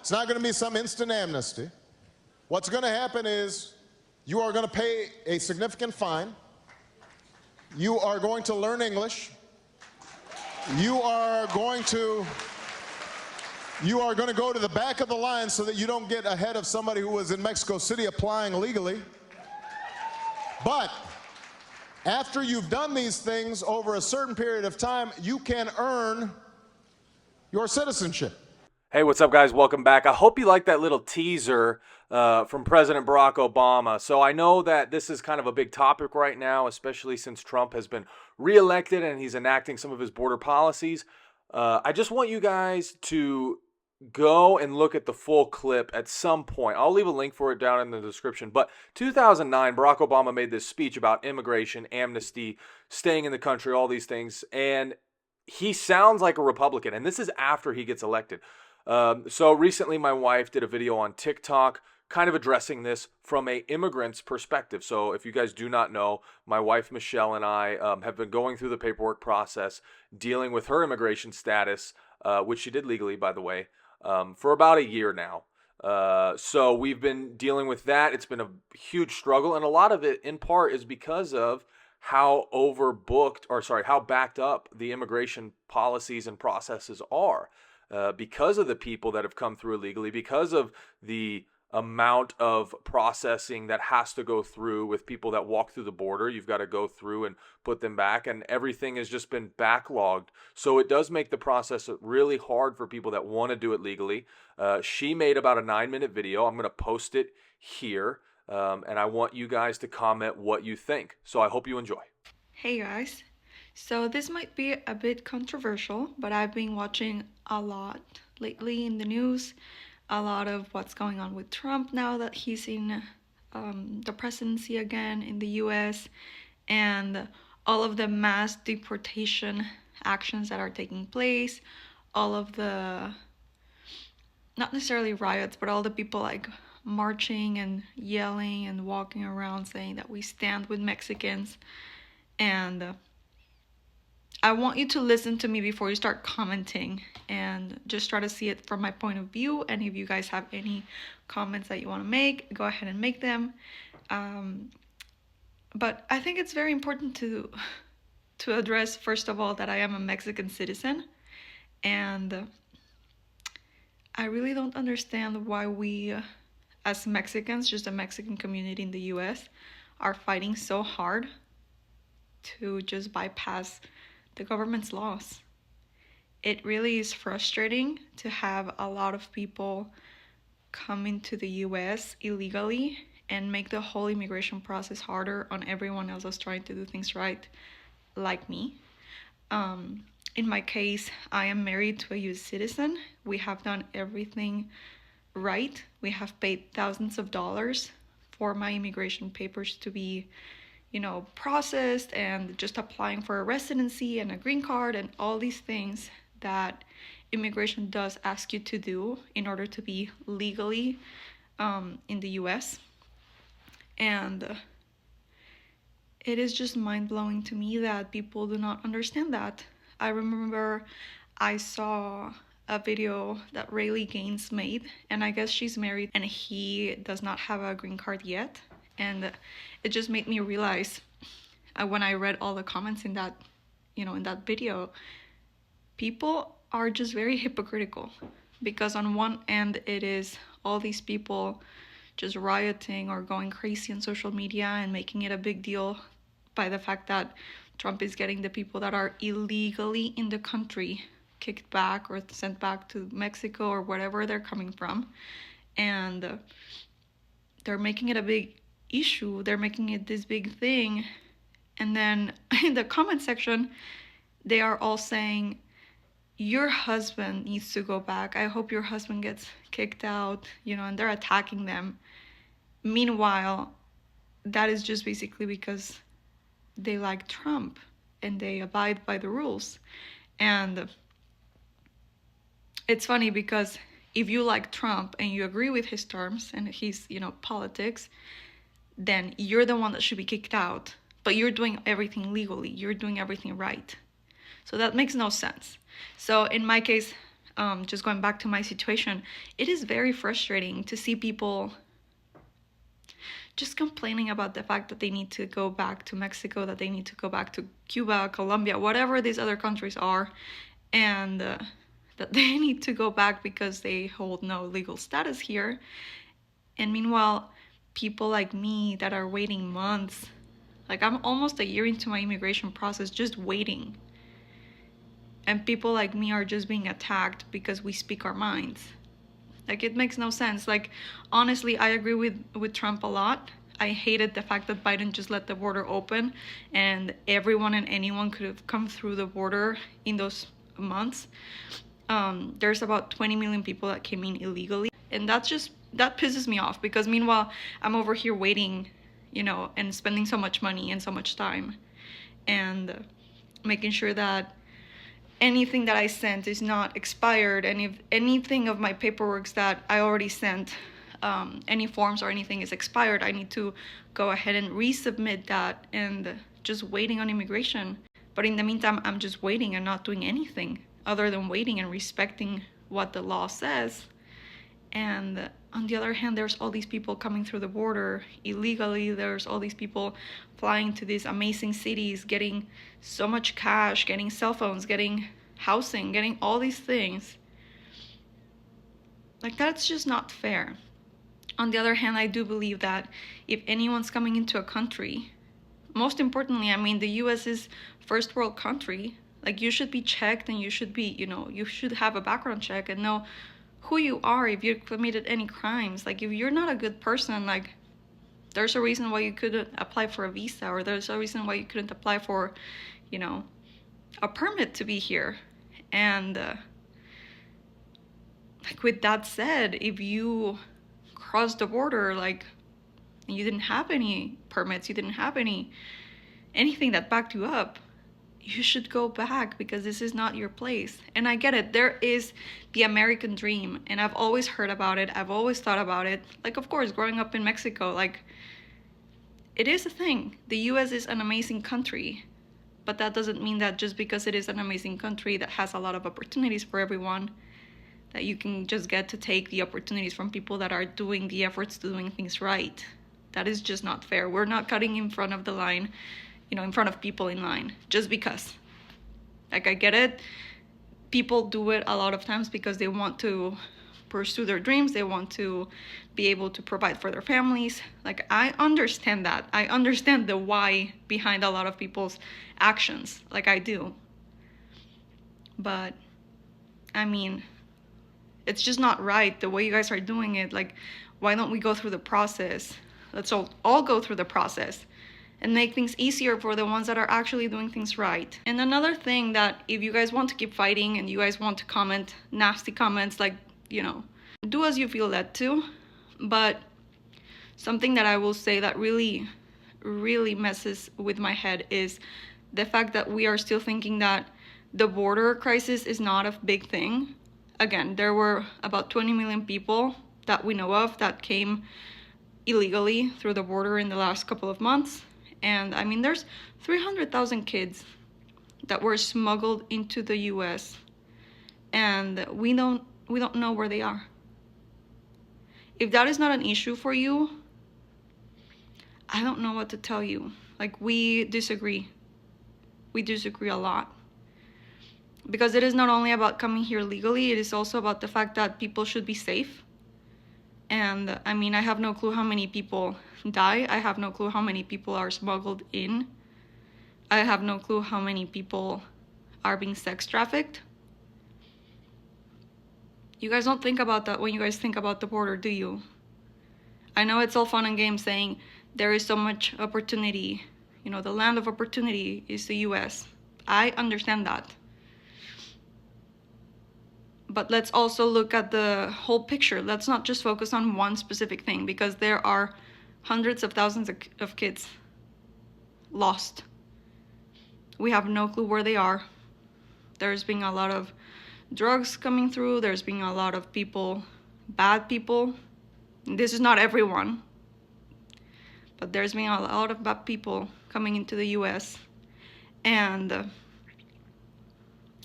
It's not going to be some instant amnesty. What's going to happen is you are going to pay a significant fine. You are going to learn English. You are going to go to the back of the line so that you don't get ahead of somebody who was in Mexico City applying legally. But after you've done these things over a certain period of time, you can earn your citizenship. Hey, what's up, guys? Welcome back. I hope you liked that little teaser from President Barack Obama. So I know that this is kind of a big topic right now, especially since Trump has been reelected and he's enacting some of his border policies. I just want you guys to go and look at the full clip at some point. I'll leave a link for it down in the description. But 2009, Barack Obama made this speech about immigration, amnesty, staying in the country, all these things. And he sounds like a Republican. And this is after he gets elected. So recently my wife did a video on TikTok kind of addressing this from a immigrant's perspective. So if you guys do not know, my wife Michelle and I have been going through the paperwork process, dealing with her immigration status, which she did legally, by the way, for about a year now. So we've been dealing with that. It's been a huge struggle, and a lot of it in part is because of how how backed up the immigration policies and processes are. Because of the people that have come through illegally, because of the amount of processing that has to go through with people that walk through the border. You've got to go through and put them back, and everything has just been backlogged. So it does make the process really hard for people that want to do it legally. She made about a 9-minute video. I'm going to post it here, and I want you guys to comment what you think. So I hope you enjoy. Hey guys, so this might be a bit controversial, but I've been watching a lot lately in the news, a lot of what's going on with Trump now that he's in the presidency again in the US, and all of the mass deportation actions that are taking place, all of the, not necessarily riots, but all the people like marching and yelling and walking around saying that we stand with Mexicans. And I want you to listen to me before you start commenting and just try to see it from my point of view. And if you guys have any comments that you want to make, go ahead and make them. But I think it's very important to address, first of all, that I am a Mexican citizen. And I really don't understand why we, as Mexicans, just the Mexican community in the US, are fighting so hard to just bypass the government's laws. It really is frustrating to have a lot of people come into the US illegally and make the whole immigration process harder on everyone else that's trying to do things right, like me. In my case, I am married to a US citizen. We have done everything right. We have paid thousands of dollars for my immigration papers to be processed, and just applying for a residency and a green card and all these things that immigration does ask you to do in order to be legally in the US. And it is just mind-blowing to me that people do not understand that. I remember I saw a video that Rayleigh Gaines made, and I guess she's married and he does not have a green card yet. And it just made me realize when I read all the comments in that, in that video, people are just very hypocritical, because on one end it is all these people just rioting or going crazy on social media and making it a big deal by the fact that Trump is getting the people that are illegally in the country kicked back or sent back to Mexico or wherever they're coming from. And they're making it a big issue, they're making it this big thing, and then in the comment section they are all saying, your husband needs to go back, I hope your husband gets kicked out, and they're attacking them. Meanwhile, that is just basically because they like Trump and they abide by the rules. And it's funny because if you like Trump and you agree with his terms and his politics, then you're the one that should be kicked out. But you're doing everything legally. You're doing everything right. So that makes no sense. So in my case, just going back to my situation, it is very frustrating to see people just complaining about the fact that they need to go back to Mexico, that they need to go back to Cuba, Colombia, whatever these other countries are, and that they need to go back because they hold no legal status here. And meanwhile, people like me that are waiting months, like I'm almost a year into my immigration process just waiting. And people like me are just being attacked because we speak our minds. Like, it makes no sense. Like, honestly, I agree with Trump a lot. I hated the fact that Biden just let the border open and everyone and anyone could have come through the border in those months. There's about 20 million people that came in illegally. And that pisses me off, because meanwhile, I'm over here waiting, and spending so much money and so much time and making sure that anything that I sent is not expired, and if anything of my paperwork that I already sent, any forms or anything is expired, I need to go ahead and resubmit that, and just waiting on immigration. But in the meantime, I'm just waiting and not doing anything other than waiting and respecting what the law says. And on the other hand, there's all these people coming through the border illegally. There's all these people flying to these amazing cities, getting so much cash, getting cell phones, getting housing, getting all these things. Like, that's just not fair. On the other hand, I do believe that if anyone's coming into a country, most importantly, I mean, the US is first world country. Like, you should be checked, and you should be, you should have a background check and know who you are if you've committed any crimes. Like, if you're not a good person, like, there's a reason why you couldn't apply for a visa, or there's a reason why you couldn't apply for, a permit to be here. And like, with that said, if you cross the border, like, and you didn't have any permits, you didn't have anything that backed you up, you should go back, because this is not your place. And I get it, there is the American dream, and I've always heard about it, I've always thought about it. Like, of course, growing up in Mexico, like, it is a thing. The US is an amazing country, but that doesn't mean that just because it is an amazing country that has a lot of opportunities for everyone, that you can just get to take the opportunities from people that are doing the efforts to doing things right. That is just not fair. We're not cutting in front of the line, in front of people in line, just because. Like, I get it. People do it a lot of times because they want to pursue their dreams. They want to be able to provide for their families. Like, I understand that. I understand the why behind a lot of people's actions. Like, I do. But, I mean, it's just not right the way you guys are doing it. Like, why don't we go through the process? Let's all go through the process and make things easier for the ones that are actually doing things right. And another thing, that if you guys want to keep fighting and you guys want to comment nasty comments, like, do as you feel led to. But something that I will say that really, really messes with my head is the fact that we are still thinking that the border crisis is not a big thing. Again, there were about 20 million people that we know of that came illegally through the border in the last couple of months. And I mean, there's 300,000 kids that were smuggled into the US, and we don't know where they are. If that is not an issue for you, I don't know what to tell you. Like, we disagree. We disagree a lot. Because it is not only about coming here legally, it is also about the fact that people should be safe. And I mean, I have no clue how many people die. I have no clue how many people are smuggled in. I have no clue how many people are being sex trafficked. You guys don't think about that when you guys think about the border, do you? I know it's all fun and games saying there is so much opportunity. The land of opportunity is the US. I understand that. But let's also look at the whole picture. Let's not just focus on one specific thing, because there are hundreds of thousands of kids lost. We have no clue where they are. There's been a lot of drugs coming through. There's been a lot of people, bad people. This is not everyone, but there's been a lot of bad people coming into the US. And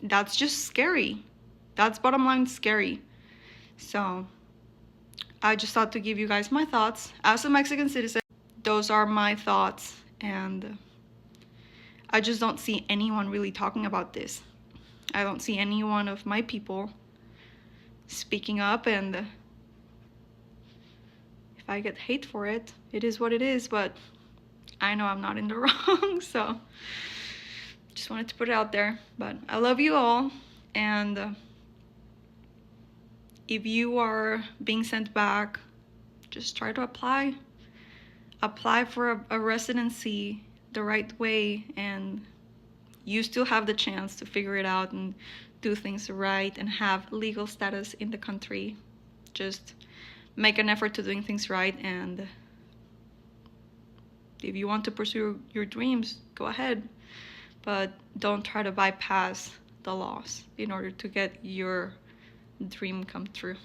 that's just scary. That's bottom line scary. So I just thought to give you guys my thoughts as a Mexican citizen. Those are my thoughts, and I just don't see anyone really talking about this. I don't see any one of my people speaking up, and if I get hate for it, it is what it is, but I know I'm not in the wrong, so just wanted to put it out there. But I love you all, and if you are being sent back, just try to apply for a residency the right way, and you still have the chance to figure it out and do things right and have legal status in the country. Just make an effort to doing things right, and if you want to pursue your dreams, go ahead, but don't try to bypass the laws in order to get your dream come true.